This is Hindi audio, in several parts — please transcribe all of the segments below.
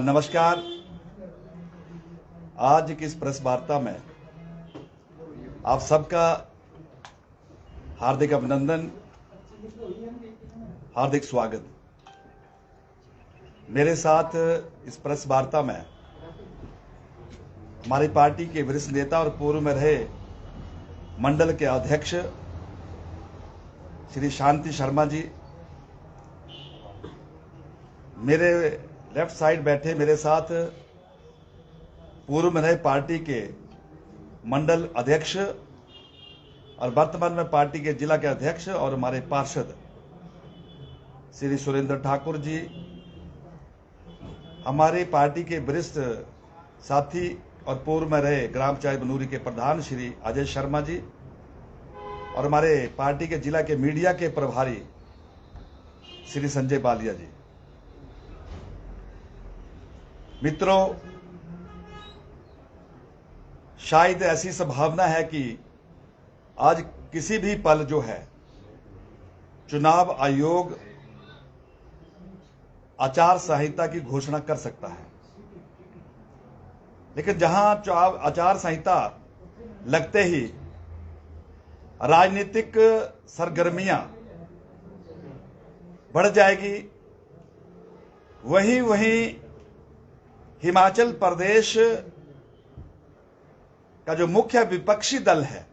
नमस्कार। आज की इस प्रेस वार्ता में आप सबका हार्दिक अभिनंदन, हार्दिक स्वागत। मेरे साथ इस प्रेस वार्ता में हमारी पार्टी के वरिष्ठ नेता और पूर्व में रहे मंडल के अध्यक्ष श्री शांति शर्मा जी, मेरे लेफ्ट साइड बैठे मेरे साथ पूर्व में रहे पार्टी के मंडल अध्यक्ष और वर्तमान में पार्टी के जिला के अध्यक्ष और हमारे पार्षद श्री सुरेंद्र ठाकुर जी, हमारी पार्टी के वरिष्ठ साथी और पूर्व में रहे ग्राम पंचायत बनूरी के प्रधान श्री अजय शर्मा जी और हमारे पार्टी के जिला के मीडिया के प्रभारी श्री संजय बालिया जी। मित्रों, शायद ऐसी संभावना है कि आज किसी भी पल जो है चुनाव आयोग आचार संहिता की घोषणा कर सकता है, लेकिन जहां आचार संहिता लगते ही राजनीतिक सरगर्मियां बढ़ जाएगी, वहीं हिमाचल प्रदेश का जो मुख्य विपक्षी दल है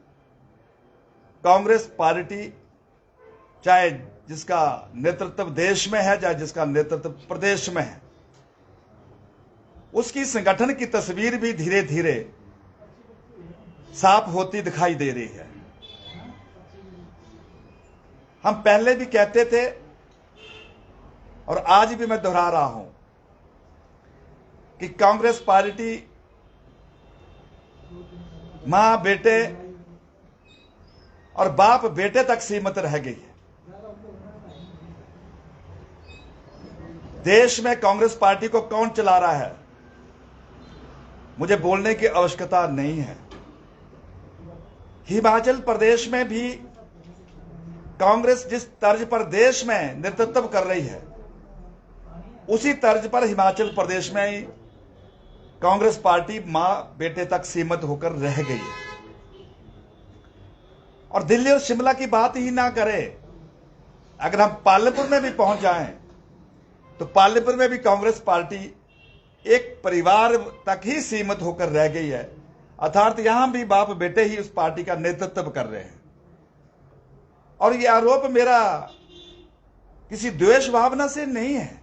कांग्रेस पार्टी, चाहे जिसका नेतृत्व देश में है चाहे जिसका नेतृत्व प्रदेश में है, उसकी संगठन की तस्वीर भी धीरे धीरे साफ होती दिखाई दे रही है। हम पहले भी कहते थे और आज भी मैं दोहरा रहा हूं कि कांग्रेस पार्टी मां बेटे और बाप बेटे तक सीमित रह गई है। देश में कांग्रेस पार्टी को कौन चला रहा है, मुझे बोलने की आवश्यकता नहीं है। हिमाचल प्रदेश में भी कांग्रेस जिस तर्ज पर देश में नेतृत्व कर रही है, उसी तर्ज पर हिमाचल प्रदेश में ही कांग्रेस पार्टी मां बेटे तक सीमित होकर रह गई है। और दिल्ली और शिमला की बात ही ना करें, अगर हम पालमपुर में भी पहुंच जाएं तो पालमपुर में भी कांग्रेस पार्टी एक परिवार तक ही सीमित होकर रह गई है, अर्थात यहां भी बाप बेटे ही उस पार्टी का नेतृत्व कर रहे हैं। और यह आरोप मेरा किसी द्वेष भावना से नहीं है,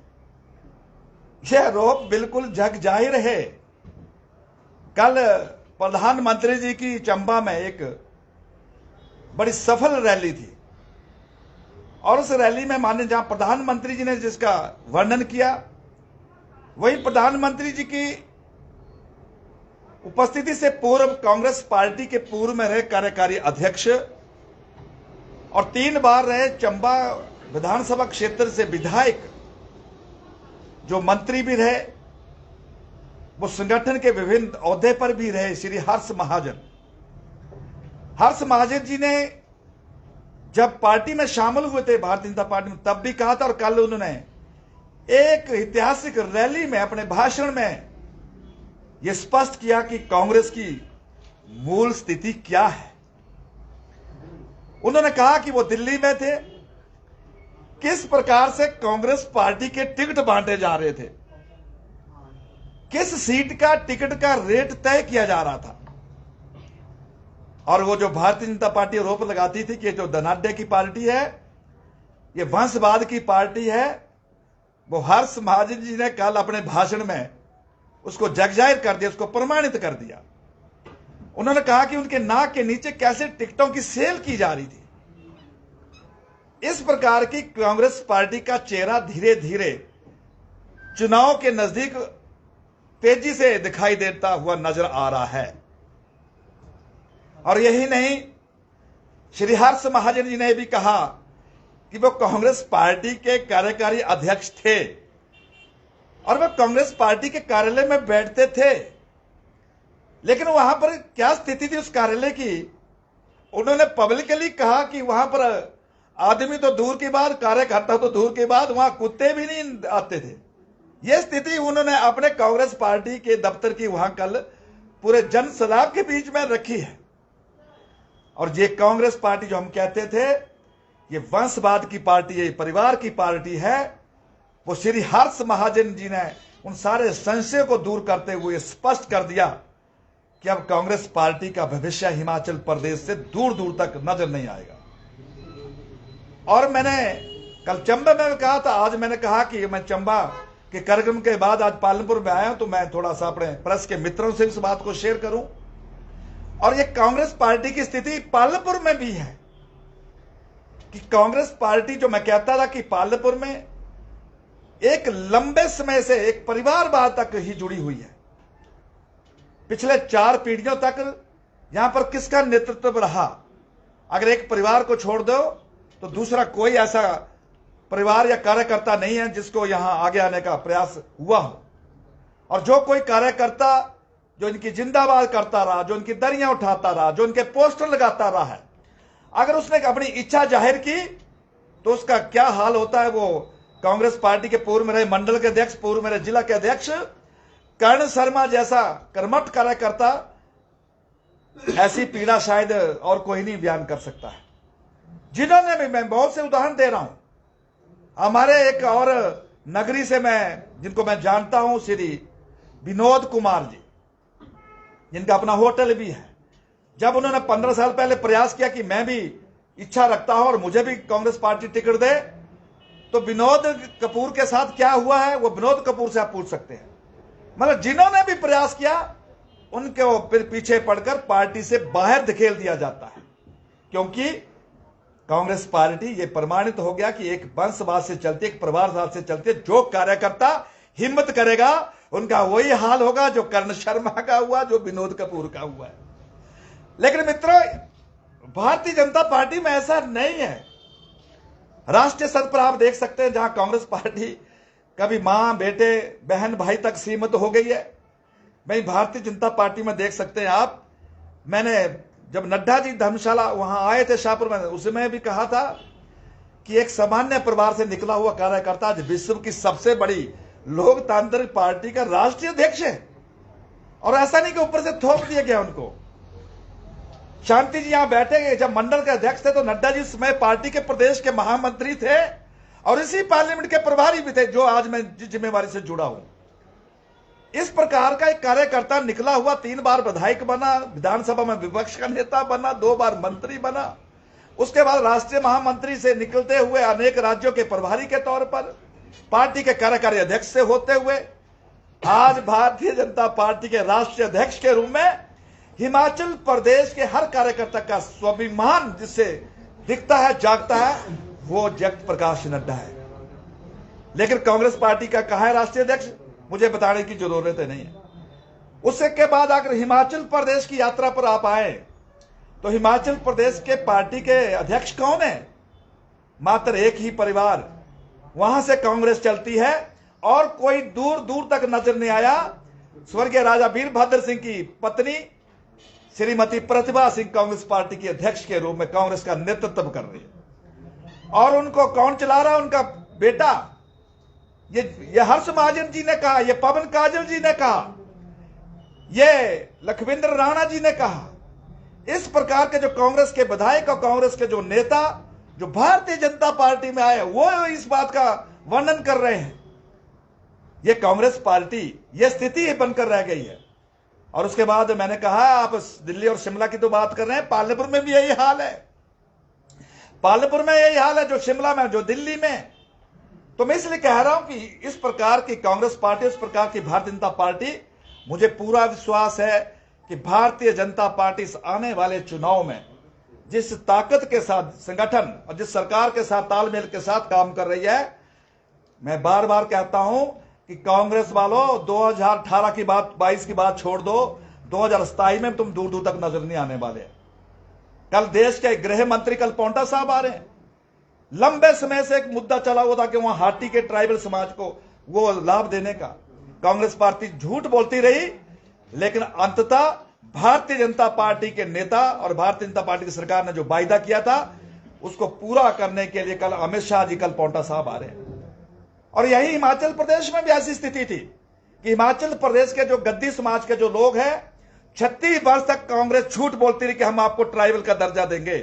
यह आरोप बिल्कुल जग जाहिर है। कल प्रधानमंत्री जी की चंबा में एक बड़ी सफल रैली थी और उस रैली में माननीय जहां प्रधानमंत्री जी ने जिसका वर्णन किया, वही प्रधानमंत्री जी की उपस्थिति से पूर्व कांग्रेस पार्टी के पूर्व में रहे कार्यकारी अध्यक्ष और 3 बार रहे चंबा विधानसभा क्षेत्र से विधायक, जो मंत्री भी रहे, वो संगठन के विभिन्न ओहदे पर भी रहे, श्री हर्ष महाजन जी ने जब पार्टी में शामिल हुए थे भारतीय जनता पार्टी में, तब भी कहा था और कल उन्होंने एक ऐतिहासिक रैली में अपने भाषण में यह स्पष्ट किया कि कांग्रेस की मूल स्थिति क्या है। उन्होंने कहा कि वो दिल्ली में थे, किस प्रकार से कांग्रेस पार्टी के टिकट बांटे जा रहे थे, किस सीट का टिकट का रेट तय किया जा रहा था। और वो जो भारतीय जनता पार्टी आरोप लगाती थी कि जो धनाढ्य की पार्टी है, ये वंशवाद की पार्टी है, वो हर्ष महाजन जी ने कल अपने भाषण में उसको जगजाहिर कर दिया, उसको प्रमाणित कर दिया। उन्होंने कहा कि उनके नाक के नीचे कैसे टिकटों की सेल की जा रही थी। इस प्रकार की कांग्रेस पार्टी का चेहरा धीरे धीरे चुनाव के नजदीक तेजी से दिखाई देता हुआ नजर आ रहा है। और यही नहीं, श्री हर्ष महाजन जी ने भी कहा कि वो कांग्रेस पार्टी के कार्यकारी अध्यक्ष थे और वह कांग्रेस पार्टी के कार्यालय में बैठते थे, लेकिन वहां पर क्या स्थिति थी उस कार्यालय की, उन्होंने पब्लिकली कहा कि वहां पर आदमी तो दूर की बात, कार्यकर्ता तो दूर की बात, वहां कुत्ते भी नहीं आते थे। यह स्थिति उन्होंने अपने कांग्रेस पार्टी के दफ्तर की वहां कल पूरे जन सैलाब के बीच में रखी है। और ये कांग्रेस पार्टी जो हम कहते थे ये वंशवाद की पार्टी है, परिवार की पार्टी है, वो श्री हर्ष महाजन जी ने उन सारे संशय को दूर करते हुए स्पष्ट कर दिया कि अब कांग्रेस पार्टी का भविष्य हिमाचल प्रदेश से दूर दूर तक नजर नहीं आएगा। और मैंने कल चंबा में कहा था, आज मैंने कहा कि मैं चंबा के कार्यक्रम के बाद आज पालनपुर में आया हूं, तो मैं थोड़ा सा अपने प्रेस के मित्रों से इस बात को शेयर करूं। और ये कांग्रेस पार्टी की स्थिति पालनपुर में भी है कि कांग्रेस पार्टी, जो मैं कहता था कि पालनपुर में एक लंबे समय से एक परिवारवाद तक ही जुड़ी हुई है। पिछले 4 पीढ़ियों तक यहां पर किसका नेतृत्व रहा, अगर एक परिवार को छोड़ दो तो दूसरा कोई ऐसा परिवार या कार्यकर्ता नहीं है जिसको यहां आगे आने का प्रयास हुआ हो। और जो कोई कार्यकर्ता जो इनकी जिंदाबाद करता रहा, जो इनकी दरियां उठाता रहा, जो इनके पोस्टर लगाता रहा है, अगर उसने अपनी इच्छा जाहिर की तो उसका क्या हाल होता है। वो कांग्रेस पार्टी के पूर्व मेरे मंडल के अध्यक्ष, पूर्व मेरे जिला के अध्यक्ष कर्ण शर्मा जैसा कर्मठ कार्यकर्ता, ऐसी पीड़ा शायद और कोई नहीं बयान कर सकता है। जिन्होंने भी, मैं बहुत से उदाहरण दे रहा हूं, हमारे एक और नगरी से मैं जिनको मैं जानता हूं, श्री विनोद कुमार जी, जिनका अपना होटल भी है, जब उन्होंने 15 साल पहले प्रयास किया कि मैं भी इच्छा रखता हूं और मुझे भी कांग्रेस पार्टी टिकट दे, तो विनोद कपूर के साथ क्या हुआ है वो विनोद कपूर से आप पूछ सकते हैं। मतलब जिन्होंने भी प्रयास किया उनको फिर पीछे पड़कर पार्टी से बाहर धकेल दिया जाता है, क्योंकि कांग्रेस पार्टी ये प्रमाणित हो गया कि एक वंशवाद से चलती, एक परिवारवाद से चलती, जो कार्यकर्ता हिम्मत करेगा उनका वही हाल होगा जो कर्ण शर्मा का हुआ, जो विनोद कपूर का हुआ है। लेकिन मित्रों, भारतीय जनता पार्टी में ऐसा नहीं है। राष्ट्रीय स्तर पर आप देख सकते हैं जहां कांग्रेस पार्टी कभी मां, बेटे, बहन, भाई तक सीमित हो गई है, वहीं भारतीय जनता पार्टी में देख सकते हैं आप। मैंने जब नड्डा जी धर्मशाला वहां आए थे शाहपुर में, उसमें भी कहा था कि एक सामान्य परिवार से निकला हुआ कार्यकर्ता आज विश्व की सबसे बड़ी लोकतांत्रिक पार्टी का राष्ट्रीय अध्यक्ष है। और ऐसा नहीं कि ऊपर से थोप दिया गया उनको। शांति जी यहां बैठे, जब मंडल के अध्यक्ष थे तो नड्डा जी समय पार्टी के प्रदेश के महामंत्री थे और इसी पार्लियामेंट के प्रभारी भी थे, जो आज मैं जिस जिम्मेवारी से जुड़ा हूं। इस प्रकार का एक कार्यकर्ता निकला हुआ, 3 बार विधायक बना, विधानसभा में विपक्ष का नेता बना, 2 बार मंत्री बना, उसके बाद राष्ट्रीय महामंत्री से निकलते हुए अनेक राज्यों के प्रभारी के तौर पर, पार्टी के कार्यकारी अध्यक्ष से होते हुए आज भारतीय जनता पार्टी के राष्ट्रीय अध्यक्ष के रूप में हिमाचल प्रदेश के हर कार्यकर्ता का स्वाभिमान जिससे दिखता है, जागता है, वो जगत प्रकाश नड्डा है। लेकिन कांग्रेस पार्टी का कहा है राष्ट्रीय अध्यक्ष, मुझे बताने की जरूरत नहीं है। उससे के बाद अगर हिमाचल प्रदेश की यात्रा पर आप आए तो हिमाचल प्रदेश के पार्टी के अध्यक्ष कौन है? मात्र एक ही परिवार, वहां से कांग्रेस चलती है और कोई दूर दूर तक नजर नहीं आया। स्वर्गीय राजा वीरभद्र सिंह की पत्नी श्रीमती प्रतिभा सिंह कांग्रेस पार्टी की अध्यक्ष के रूप में कांग्रेस का नेतृत्व कर रही है। और उनको कौन चला रहा है? उनका बेटा। ये हर्ष महाजन जी ने कहा, ये पवन काजल जी ने कहा, ये लखविंद्र राणा जी ने कहा। इस प्रकार के जो कांग्रेस के विधायक और कांग्रेस के जो नेता जो भारतीय जनता पार्टी में आए, वो इस बात का वर्णन कर रहे हैं। ये कांग्रेस पार्टी ये स्थिति बनकर रह गई है। और उसके बाद मैंने कहा, आप दिल्ली और शिमला की तो बात कर रहे हैं, पालनपुर में भी यही हाल है। पालनपुर में यही हाल है जो शिमला में, जो दिल्ली में। तो मैं इसलिए कह रहा हूं कि इस प्रकार की कांग्रेस पार्टी, इस प्रकार की भारतीय जनता पार्टी, मुझे पूरा विश्वास है कि भारतीय जनता पार्टी इस आने वाले चुनाव में जिस ताकत के साथ संगठन और जिस सरकार के साथ तालमेल के साथ काम कर रही है, मैं बार बार कहता हूं कि कांग्रेस वालों 2018 की बात, 22 की बात छोड़ दो, 2027 में तुम दूर दूर तक नजर नहीं आने वाले। कल देश के गृह मंत्री कल पोंटा साहब आ रहे हैं। लंबे समय से एक मुद्दा चला हुआ था कि वहां हाटी के ट्राइबल समाज को वो लाभ देने का। कांग्रेस पार्टी झूठ बोलती रही, लेकिन अंततः भारतीय जनता पार्टी के नेता और भारतीय जनता पार्टी की सरकार ने जो वायदा किया था उसको पूरा करने के लिए कल अमित शाह जी, कल पांवटा साहब आ रहे हैं। और यही हिमाचल प्रदेश में भी ऐसी स्थिति थी कि हिमाचल प्रदेश के जो गद्दी समाज के जो लोग हैं, 36 वर्ष तक कांग्रेस झूठ बोलती रही कि हम आपको ट्राइबल का दर्जा देंगे,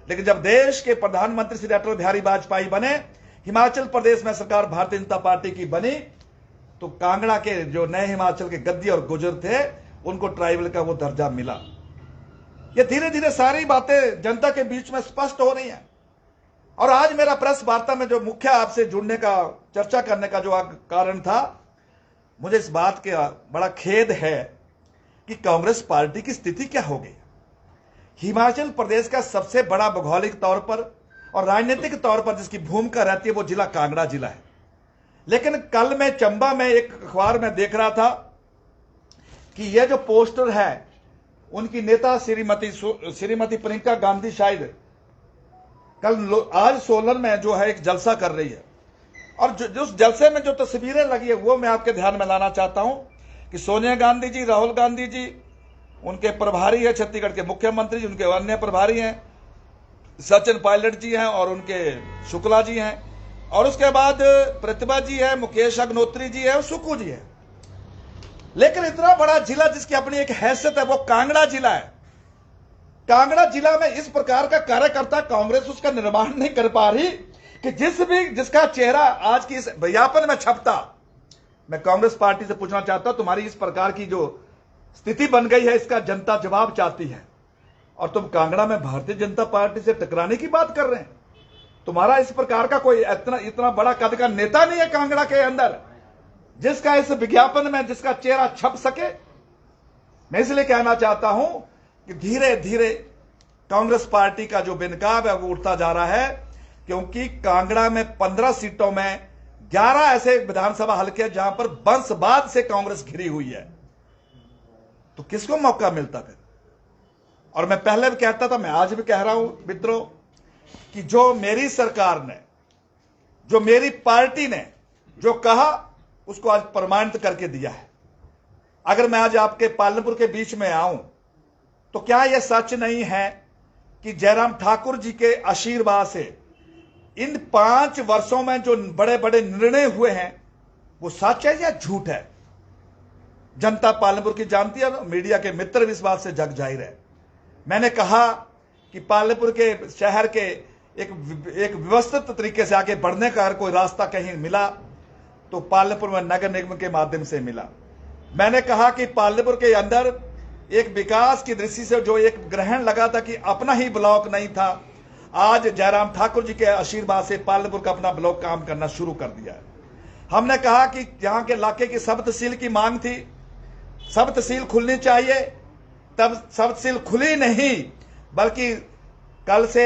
लेकिन जब देश के प्रधानमंत्री श्री अटल बिहारी वाजपेयी बने, हिमाचल प्रदेश में सरकार भारतीय जनता पार्टी की बनी, तो कांगड़ा के जो नए हिमाचल के गद्दी और गुर्जर थे, उनको ट्राइबल का वो दर्जा मिला। ये धीरे धीरे सारी बातें जनता के बीच में स्पष्ट हो रही हैं। और आज मेरा प्रेस वार्ता में जो मुख्य आपसे जुड़ने का, चर्चा करने का जो कारण था, मुझे इस बात का बड़ा खेद है कि कांग्रेस पार्टी की स्थिति क्या हो गई। हिमाचल प्रदेश का सबसे बड़ा भौगोलिक तौर पर और राजनीतिक तौर पर जिसकी भूमिका रहती है, वो जिला कांगड़ा जिला है। लेकिन कल मैं चंबा में एक अखबार में देख रहा था कि यह जो पोस्टर है, उनकी नेता श्रीमती प्रियंका गांधी शायद आज सोलन में जो है एक जलसा कर रही है, और जो उस जलसे में जो तस्वीरें लगी है वो मैं आपके ध्यान में लाना चाहता हूं कि सोनिया गांधी जी, राहुल गांधी जी, उनके प्रभारी है छत्तीसगढ़ के मुख्यमंत्री जी, उनके अन्य प्रभारी हैं सचिन पायलट जी हैं और उनके शुक्ला जी हैं, और उसके बाद प्रतिभा जी है, मुकेश अग्निहोत्री जी है और सुक्खू जी है। लेकिन इतना बड़ा जिला जिसकी अपनी एक हैसियत है, वो कांगड़ा जिला है। कांगड़ा जिला में इस प्रकार का कार्यकर्ता कांग्रेस उसका निर्माण नहीं कर पा रही कि जिसका चेहरा आज की इस विज्ञापन में छपता। मैं कांग्रेस पार्टी से पूछना चाहता हूं, तुम्हारी इस प्रकार की जो स्थिति बन गई है, इसका जनता जवाब चाहती है, और तुम कांगड़ा में भारतीय जनता पार्टी से टकराने की बात कर रहे हैं। तुम्हारा इस प्रकार का कोई इतना बड़ा कद का नेता नहीं है कांगड़ा के अंदर, जिसका इस विज्ञापन में जिसका चेहरा छप सके। मैं इसलिए कहना चाहता हूं कि धीरे धीरे कांग्रेस पार्टी का जो बेनकाब है वो उठता जा रहा है, क्योंकि कांगड़ा में 15 सीटों में 11 ऐसे विधानसभा हल्के हैं जहां पर वंशवाद से कांग्रेस घिरी हुई है। तो किसको मौका मिलता फिर? और मैं पहले भी कहता था, मैं आज भी कह रहा हूं मित्रों, कि जो मेरी सरकार ने, जो मेरी पार्टी ने जो कहा, उसको आज प्रमाणित करके दिया है। अगर मैं आज आपके पालनपुर के बीच में आऊं, तो क्या यह सच नहीं है कि जयराम ठाकुर जी के आशीर्वाद से इन 5 वर्षों में जो बड़े बड़े निर्णय हुए हैं, वो सच है या झूठ है? जनता पालनपुर की जानती है, मीडिया के मित्र भी इस बात से जग जाहिर है। मैंने कहा कि पालनपुर के शहर के एक व्यवस्थित तरीके से आगे बढ़ने का अगर कोई रास्ता कहीं मिला तो पालनपुर में नगर निगम के माध्यम से मिला। मैंने कहा कि पालनपुर के अंदर एक विकास की दृष्टि से जो एक ग्रहण लगा था कि अपना ही ब्लॉक नहीं था, आज जयराम ठाकुर जी के आशीर्वाद से पालनपुर का अपना ब्लॉक काम करना शुरू कर दिया है। हमने कहा कि यहाँ के इलाके की सब तहसील की मांग थी, सब तहसील खुलनी चाहिए, तब सब तहसील खुली नहीं, बल्कि कल से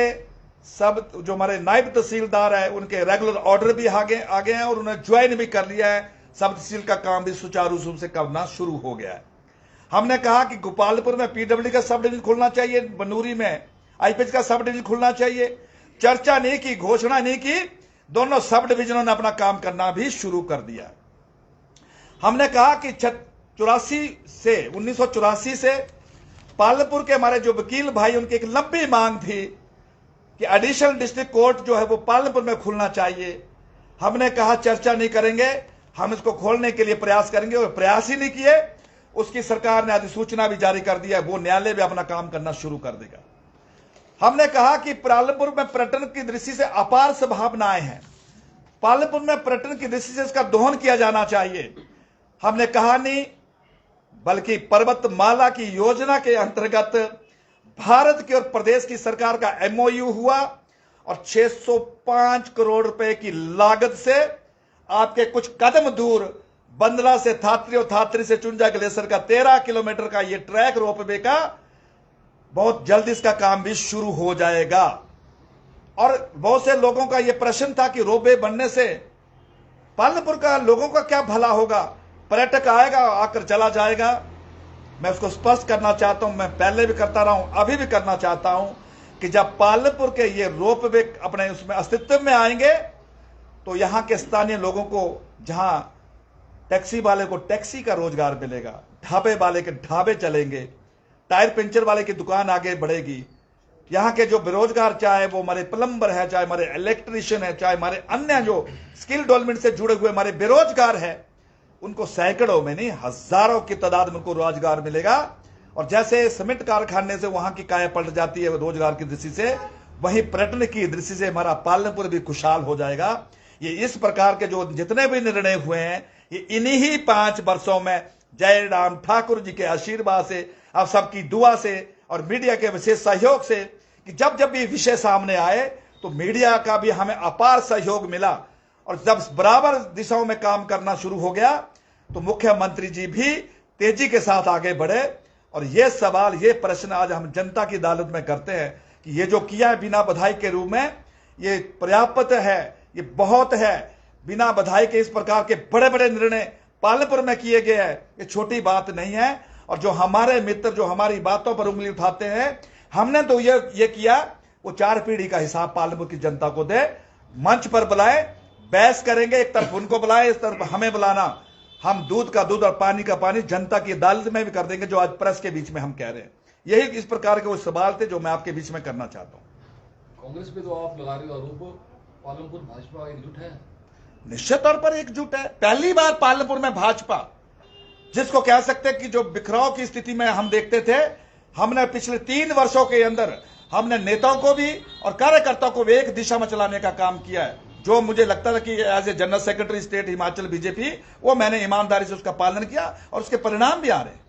सब जो हमारे नायब तहसीलदार है उनके रेगुलर ऑर्डर भी आ गए हैं और उन्हें ज्वाइन भी कर लिया है। सब तहसील का काम भी सुचारू रूप से करना शुरू हो गया है। हमने कहा कि गोपालपुर में पीडब्ल्यूडी का सब डिवीजन खुलना चाहिए, बनूरी में आईपीएच का सब डिवीजन खुलना चाहिए। चर्चा नहीं की, घोषणा नहीं की, दोनों सब डिवीजनों ने अपना काम करना भी शुरू कर दिया। हमने कहा कि 1984 से पालनपुर के हमारे जो वकील भाई, उनकी एक लंबी मांग थी कि एडिशनल डिस्ट्रिक्ट कोर्ट जो है वो पालनपुर में खुलना चाहिए। हमने कहा चर्चा नहीं करेंगे, हम इसको खोलने के लिए प्रयास करेंगे, और प्रयास ही नहीं किए। उसकी सरकार ने अधिसूचना भी जारी कर दिया, वो न्यायालय भी अपना काम करना शुरू कर देगा। हमने कहा कि पालनपुर में पर्यटन की दृष्टि से अपार संभावनाएं हैं, पालनपुर में पर्यटन की दृष्टि से इसका दोहन किया जाना चाहिए। हमने कहा नहीं, बल्कि पर्वतमाला की योजना के अंतर्गत भारत की और प्रदेश की सरकार का एमओयू हुआ और 605 करोड़ रुपए की लागत से आपके कुछ कदम दूर बंदला से थात्री और थात्री से चुंजा ग्लेशियर का 13 किलोमीटर का ये ट्रैक रोपवे का बहुत जल्द इसका काम भी शुरू हो जाएगा। और बहुत से लोगों का यह प्रश्न था कि रोपवे बनने से पालनपुर का लोगों का क्या भला होगा, पर्यटक आएगा आकर चला जाएगा। मैं उसको स्पष्ट करना चाहता हूं, मैं पहले भी करता रहा हूं, अभी भी करना चाहता हूं कि जब पालनपुर के ये रोपवे अपने उसमें अस्तित्व में आएंगे तो यहां के स्थानीय लोगों को, जहां टैक्सी वाले को टैक्सी का रोजगार मिलेगा, ढाबे वाले के ढाबे चलेंगे, टायर पंचर वाले की दुकान आगे बढ़ेगी, यहाँ के जो बेरोजगार, चाहे वो हमारे प्लम्बर है, चाहे हमारे इलेक्ट्रीशियन है, चाहे हमारे अन्य जो स्किल डेवलपमेंट से जुड़े हुए हमारे बेरोजगार है, उनको सैकड़ों में नहीं हजारों की तादाद में उनको रोजगार मिलेगा। और जैसे सीमेंट कारखाने से वहां की काया पलट जाती है रोजगार की दृष्टि से, वहीं पर्यटन की दृष्टि से हमारा पालनपुर भी खुशहाल हो जाएगा। ये इस प्रकार के जो जितने भी निर्णय हुए हैं, ये इन्हीं ही 5 वर्षों में जयराम ठाकुर जी के आशीर्वाद से, आप सबकी दुआ से और मीडिया के विशेष सहयोग से, कि जब जब भी विषय सामने आए तो मीडिया का भी हमें अपार सहयोग मिला। और जब बराबर दिशाओं में काम करना शुरू हो गया तो मुख्यमंत्री जी भी तेजी के साथ आगे बढ़े। और ये सवाल, ये प्रश्न आज हम जनता की अदालत में करते हैं कि ये जो किया है बिना बधाई के रूप में, ये पर्याप्त है, ये बहुत है। बिना बधाई के इस प्रकार के बड़े बड़े निर्णय पालनपुर में किए गए हैं, ये छोटी बात नहीं है। और जो हमारे मित्र जो हमारी बातों पर उंगली उठाते हैं, हमने तो ये किया, वो 4 पीढ़ी का हिसाब पालनपुर की जनता को दे। मंच पर बुलाए, बहस करेंगे, एक तरफ उनको बुलाए, इस तरफ हमें बुलाना। हम दूध का दूध और पानी का पानी जनता की अदालत में भी कर देंगे, जो आज प्रेस के बीच में हम कह रहे हैं। यही इस प्रकार के वो सवाल थे जो मैं आपके बीच में करना चाहता हूं। कांग्रेस पे तो आप लगा रहे हो आरोप, पालनपुर भाजपा एकजुट है? निश्चित तौर पर एकजुट है। पहली बार पालनपुर में भाजपा, जिसको कह सकते हैं कि जो बिखराव की स्थिति में हम देखते थे, हमने पिछले 3 वर्षों के अंदर हमने नेताओं को भी और कार्यकर्ताओं को भी एक दिशा में चलाने का काम किया है। जो मुझे लगता था कि as a general secretary state Himachal BJP, वो मैंने ईमानदारी से उसका पालन किया और उसके परिणाम भी आ रहे हैं।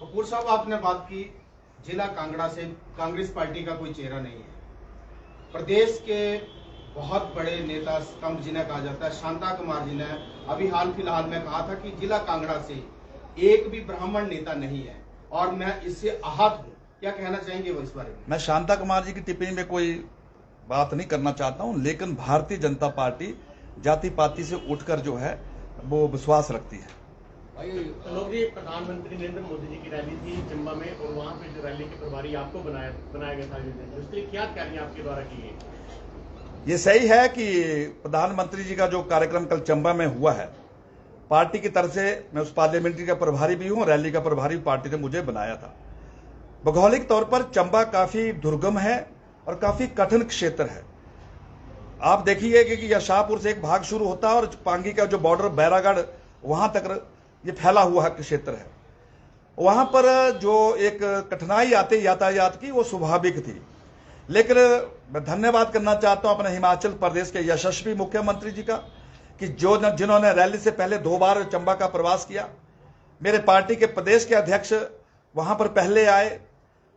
कपूर साहब, आपने बात की जिला कांगड़ा से कांग्रेस पार्टी का कोई चेहरा नहीं है। प्रदेश के बहुत बड़े नेता स्तंभ जिन्हें कहा जाता है, शांता कुमार जी ने अभी हाल फिलहाल में कहा था कि जिला कांगड़ा से एक भी ब्राह्मण नेता नहीं है और मैं इससे आहत हूं। क्या कहना चाहेंगे वो इस बारे में? मैं शांता कुमार जी की टिप्पणी में कोई बात नहीं करना चाहता हूं, लेकिन भारतीय जनता पार्टी जाति पाति से उठकर जो है वो विश्वास रखती है। लोग जी, प्रधानमंत्री नरेंद्र मोदी जी की रैली थी चंबा में और वहां पे जो रैली के प्रभारी आपको बनाया गया था, उसके क्या तैयारियां आपके द्वारा की गई? ये सही है कि प्रधानमंत्री जी का जो कार्यक्रम कल चंबा में हुआ है, पार्टी की तरफ से, मैं उस पार्लियामेंट्री का प्रभारी भी हूं, रैली का प्रभारी पार्टी ने मुझे बनाया था। भौगोलिक तौर पर चंबा काफी दुर्गम है और काफी कठिन क्षेत्र है। आप देखिए कि शाहपुर से एक भाग शुरू होता है और पांगी का जो बॉर्डर बैरागढ़ वहां तक ये फैला हुआ क्षेत्र है। वहां पर जो एक कठिनाई आती यातायात की, वो स्वाभाविक थी। लेकिन मैं धन्यवाद करना चाहता हूं अपने हिमाचल प्रदेश के यशस्वी मुख्यमंत्री जी का, कि जिन्होंने रैली से पहले 2 बार चंबा का प्रवास किया। मेरे पार्टी के प्रदेश के अध्यक्ष वहां पर पहले आए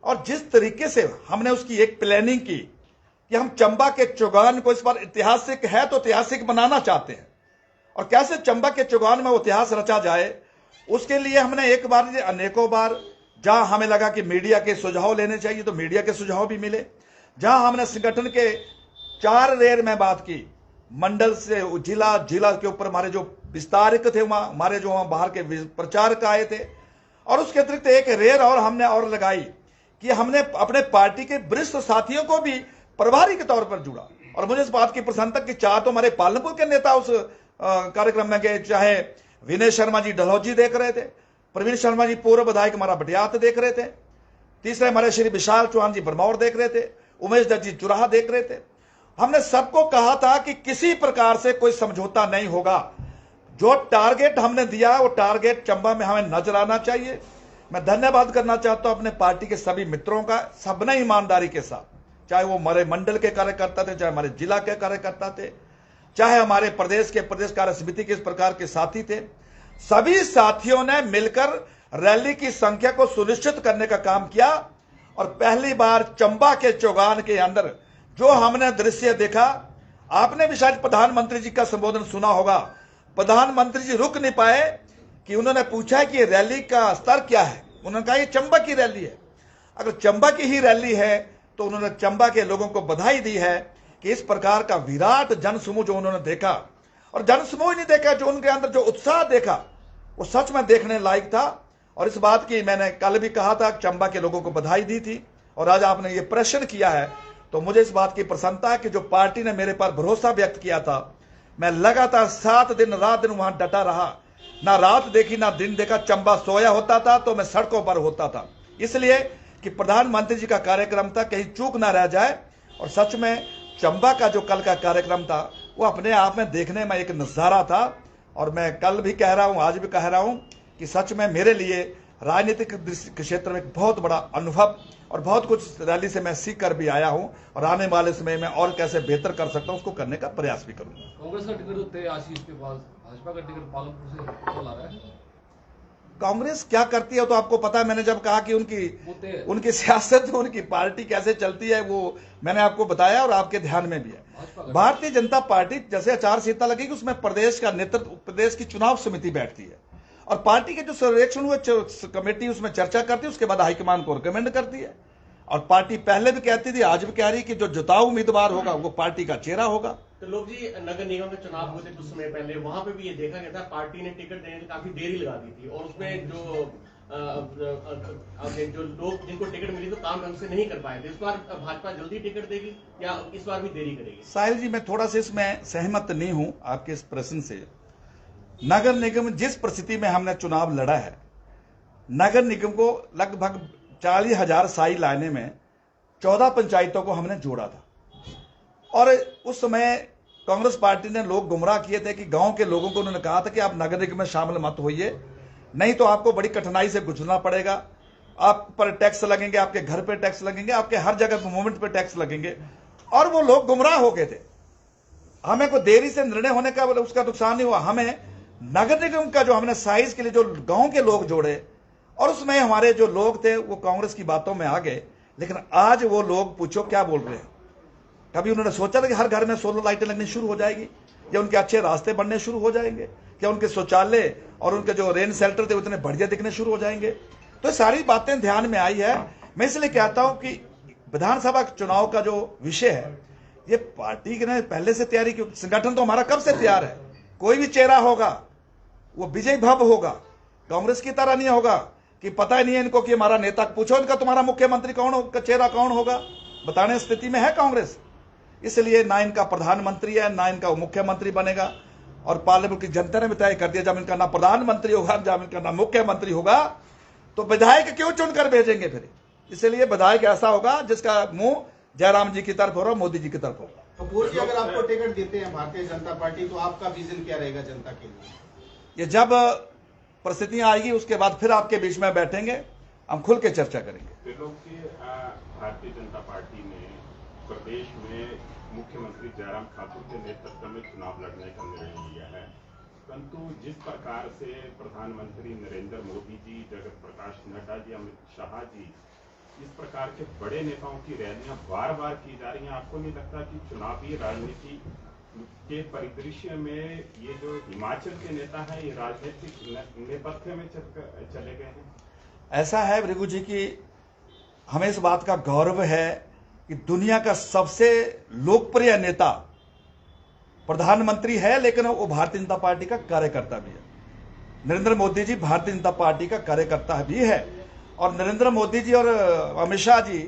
और जिस तरीके से हमने उसकी एक प्लानिंग की कि हम चंबा के चौगान को इस बार ऐतिहासिक है तो ऐतिहासिक बनाना चाहते हैं, और कैसे चंबा के चौगान में इतिहास रचा जाए, उसके लिए हमने एक बार अनेकों बार, जहां हमें लगा कि मीडिया के सुझाव लेने चाहिए तो मीडिया के सुझाव भी मिले। जहां हमने संगठन के 4 रेयर में बात की, मंडल से जिला के ऊपर हमारे जो विस्तारक थे, वहां हमारे जो वहां बाहर के प्रचारक आए थे, और उसके अतिरिक्त एक रेयर और हमने और लगाई कि हमने अपने पार्टी के वरिष्ठ साथियों को भी प्रभारी के तौर पर जुड़ा। और मुझे इस बात की प्रसन्नता कि 4 तो हमारे पालनपुर के नेता उस कार्यक्रम में गए, चाहे विनय शर्मा जी डलहौजी देख रहे थे, प्रवीण शर्मा जी पूर्व विधायक हमारा बटियात देख रहे थे, तीसरे हमारे श्री विशाल चौहान जी बरमौर देख रहे थे, उमेश दत्त जी चुराहा देख रहे थे। हमने सबको कहा था कि किसी प्रकार से कोई समझौता नहीं होगा। जो टारगेट हमने दिया, वो टारगेट चंबा में हमें नजर आना चाहिए। मैं धन्यवाद करना चाहता हूं अपने पार्टी के सभी मित्रों का, सबने ईमानदारी के साथ, चाहे वो हमारे मंडल के कार्यकर्ता थे, चाहे हमारे जिला के कार्यकर्ता थे, चाहे हमारे प्रदेश कार्य समिति के इस प्रकार के साथी थे, सभी साथियों ने मिलकर रैली की संख्या को सुनिश्चित करने का काम किया। और पहली बार चंबा के चौगान के अंदर जो हमने दृश्य देखा, आपने भी शायद प्रधानमंत्री जी का संबोधन सुना होगा। प्रधानमंत्री जी रुक नहीं पाए कि उन्होंने पूछा कि रैली का स्तर क्या है। उन्होंने कहा ये चंबा की रैली है। अगर चंबा की ही रैली है तो उन्होंने चंबा के लोगों को बधाई दी है कि इस प्रकार का विराट जनसमूह जो उन्होंने देखा, और जनसमूह नहीं देखा, जो उनके अंदर जो उत्साह देखा, वो सच में देखने लायक था। और इस बात की मैंने कल भी कहा था, चंबा के लोगों को बधाई दी थी, और आज आपने ये प्रश्न किया है तो मुझे इस बात की प्रसन्नता है कि जो पार्टी ने मेरे पर भरोसा व्यक्त किया था, मैं लगातार 7 दिन रात दिन वहां डटा रहा, ना रात देखी ना दिन देखा। चंबा सोया होता था तो मैं सड़कों पर होता था, इसलिए कि प्रधानमंत्री जी का कार्यक्रम था, कहीं चूक ना रह जाए। और सच में चंबा का जो कल का कार्यक्रम था वो अपने आप में देखने में एक नज़ारा था। और मैं कल भी कह रहा हूं, आज भी कह रहा हूं कि सच में मेरे लिए राजनीतिक क्षेत्र में एक बहुत बड़ा अनुभव और बहुत कुछ रैली से मैं सीख कर भी आया हूं। और आने वाले समय में और कैसे बेहतर कर सकता हूं उसको करने का प्रयास भी करूंगा। कांग्रेस का टिकट तो तय आशीष के पास, भाजपा का टिकट पालमपुर से कल आ रहा है। कांग्रेस क्या करती है तो आपको पता है। मैंने जब कहा कि उनकी सियासत, उनकी पार्टी कैसे चलती है वो मैंने आपको बताया और आपके ध्यान में भी है। भारतीय जनता पार्टी जैसे आचार संहिता लगेगी उसमें प्रदेश का नेतृत्व, प्रदेश की चुनाव समिति बैठती है और पार्टी के जो सर्वेक्षण हुए कमेटी उसमें चर्चा करती है, उसके बाद हाईकमान को रिकमेंड करती है। और पार्टी पहले भी कहती थी, आज भी कह रही कि जो जिताऊ उम्मीदवार होगा वो पार्टी का चेहरा होगा। तो लोग जी, नगर निगम के चुनाव हुए थे कुछ समय पहले, वहां पे भी ये देखा गया था पार्टी ने टिकट देने में काफी देरी लगा दी थी और उसमें जो लोग जिनको टिकट मिली तो काम ढंग से नहीं कर पाए थे। इस बार भाजपा जल्दी टिकट देगी या इस बार भी देरी करेगी? साहिल जी, मैं थोड़ा सा इसमें सहमत नहीं हूं आपके इस प्रश्न से। नगर निगम जिस परिस्थिति में हमने चुनाव लड़ा है, नगर निगम को लगभग 40,000 साई लाने में 14 पंचायतों को हमने जोड़ा था। और उस समय कांग्रेस पार्टी ने लोग गुमराह किए थे कि गांव के लोगों को उन्होंने कहा था कि आप नगर निगम में शामिल मत होइए, नहीं तो आपको बड़ी कठिनाई से गुजरना पड़ेगा। आप पर टैक्स लगेंगे, आपके घर पे टैक्स लगेंगे, आपके हर जगह मूवमेंट पे टैक्स लगेंगे। और वो लोग गुमराह हो गए थे। हमें कोई देरी से निर्णय होने का उसका नुकसान नहीं हुआ। हमें नगर निगम का जो हमने साइज के लिए जो गांव के लोग जोड़े और उसमें हमारे जो लोग थे वो कांग्रेस की बातों में आ गए। लेकिन आज वो लोग पूछो क्या बोल रहे हैं। कभी उन्होंने सोचा था कि हर घर में सोलर लाइटें लगनी शुरू हो जाएगी, या उनके अच्छे रास्ते बनने शुरू हो जाएंगे, या उनके शौचालय और उनके जो रेन शेल्टर थे उतने बढ़िया दिखने शुरू हो जाएंगे। तो ये सारी बातें ध्यान में आई है। मैं इसलिए कहता हूं कि विधानसभा चुनाव का जो विषय है ये पार्टी ने पहले से तैयारी की। संगठन तो हमारा कब से तैयार है। कोई भी चेहरा होगा वो विजय भव होगा, कांग्रेस की तरह नहीं होगा कि पता ही नहीं है इनको कि हमारा नेता, पूछो इनका तुम्हारा मुख्यमंत्री कौन होगा, चेहरा कौन होगा, बताने स्थिति में है कांग्रेस। इसलिए ना इनका प्रधानमंत्री है ना इनका मुख्यमंत्री बनेगा। और पार्लियामेंट की जनता ने भी तय कर दिया, जब इनका ना प्रधानमंत्री होगा, जब इनका ना मुख्यमंत्री होगा तो विधायक क्यों चुनकर भेजेंगे फिर। इसलिए विधायक ऐसा होगा जिसका मुंह जयराम जी की तरफ होगा, मोदी जी की तरफ होगा। कपूर जी, अगर आपको टिकट देते हैं भारतीय जनता पार्टी तो आपका विजन क्या रहेगा जनता के लिए? ये जब परिस्थितियां आएगी उसके बाद फिर आपके बीच में बैठेंगे, हम खुल के चर्चा करेंगे। भारतीय जनता पार्टी ने प्रदेश में मुख्यमंत्री जयराम ठाकुर के नेतृत्व में चुनाव लड़ने का निर्णय लिया है, परंतु जिस प्रकार से प्रधानमंत्री नरेंद्र मोदी जी, जगत प्रकाश नड्डा जी, अमित शाह जी, इस प्रकार के बड़े नेताओं की रैलियां बार बार की जा रही हैं, आपको नहीं लगता कि चुनावी राजनीति के परिदृश्य में ये जो हिमाचल के नेता हैं ये राजनीतिक नेपथ्य में चले गए हैं? ऐसा है भृगु जी कि हमें इस बात का गौरव है कि दुनिया का सबसे लोकप्रिय नेता प्रधानमंत्री है, लेकिन वो भारतीय जनता पार्टी का कार्यकर्ता भी है। नरेंद्र मोदी जी भारतीय जनता पार्टी का कार्यकर्ता भी है। और नरेंद्र मोदी जी और अमित शाह जी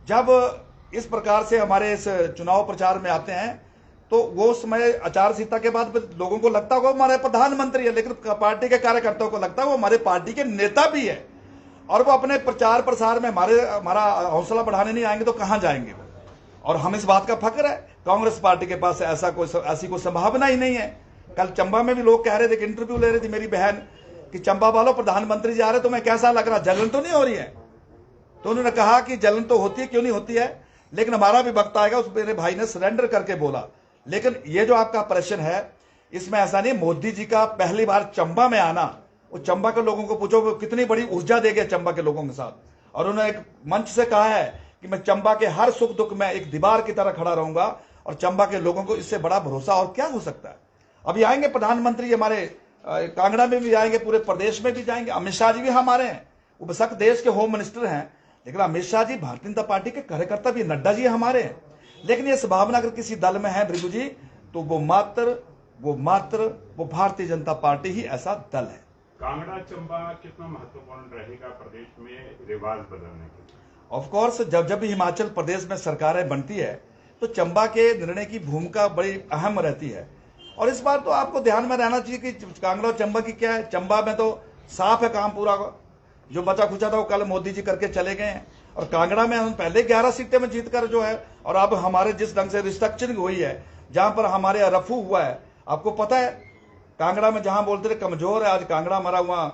जब इस प्रकार से हमारे इस चुनाव प्रचार में आते हैं तो वो समय आचार संहिता के बाद लोगों को लगता होगा हमारे प्रधानमंत्री है, लेकिन पार्टी के कार्यकर्ताओं को लगता है वो हमारे पार्टी के नेता भी है। और वो अपने प्रचार प्रसार में हमारा हौसला बढ़ाने नहीं आएंगे तो कहां जाएंगे वो। और हम इस बात का फख्र है, कांग्रेस पार्टी के पास ऐसी कोई संभावना ही नहीं है। कल चंबा में भी लोग कह रहे थे कि इंटरव्यू ले रही थी मेरी बहन कि चंबा वालों प्रधानमंत्री जा रहे, तुम्हें कैसा लग रहा, जलन तो नहीं हो रही है? तो उन्होंने कहा कि जलन तो होती है, क्यों नहीं होती है, लेकिन हमारा भी वक्त आएगा। उस मेरे भाई ने सरेंडर करके बोला। लेकिन ये जो आपका प्रश्न है इसमें ऐसा नहीं, मोदी जी का पहली बार चंबा में आना, वो चंबा के लोगों को पूछो वो कितनी बड़ी ऊर्जा देंगे चंबा के लोगों के साथ। और उन्होंने एक मंच से कहा है कि मैं चंबा के हर सुख दुख में एक दीवार की तरह खड़ा रहूंगा। और चंबा के लोगों को इससे बड़ा भरोसा और क्या हो सकता है। अभी आएंगे प्रधानमंत्री हमारे कांगड़ा में भी आएंगे, पूरे प्रदेश में भी जाएंगे। अमित शाह जी भी हमारे हैं, वो बेशक देश के होम मिनिस्टर हैं, लेकिन अमित शाह जी भारतीय जनता पार्टी के कार्यकर्ता भी, नड्डा जी हमारे हैं। लेकिन ये संभावना अगर किसी दल में है भृगु जी तो वो मात्र भारतीय जनता पार्टी ही ऐसा दल है। कांगड़ा चंबा कितना महत्वपूर्ण रहेगा प्रदेश में रिवाज बदलने के लिए? ऑफ कोर्स जब भी हिमाचल प्रदेश में सरकारें बनती है तो चंबा के निर्णय की भूमिका बड़ी अहम रहती है। और इस बार तो आपको ध्यान में रहना चाहिए कि कांगड़ा और चंबा की क्या है। चंबा में तो साफ है काम पूरा, जो बचा खुचा था वो कल मोदी जी करके चले गए हैं। और कांगड़ा में हम पहले 11 सीटें में जीतकर जो है, और अब हमारे जिस ढंग से रिस्ट्रक्चरिंग हुई है, जहां पर हमारे रफू हुआ है, आपको पता है कांगड़ा में जहां बोलते थे कमजोर है, आज कांगड़ा हमारा वहां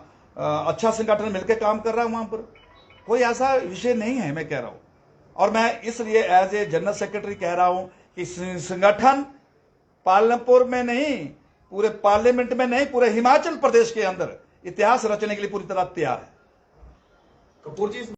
अच्छा संगठन मिलकर काम कर रहा है। वहां पर कोई ऐसा विषय नहीं है, मैं कह रहा हूं। और मैं इसलिए एज ए जनरल सेक्रेटरी कह रहा हूं कि संगठन पालमपुर में नहीं, पूरे पार्लियामेंट में नहीं, पूरे हिमाचल प्रदेश के अंदर इतिहास रचने के लिए पूरी तरह तैयार है। कपूर जी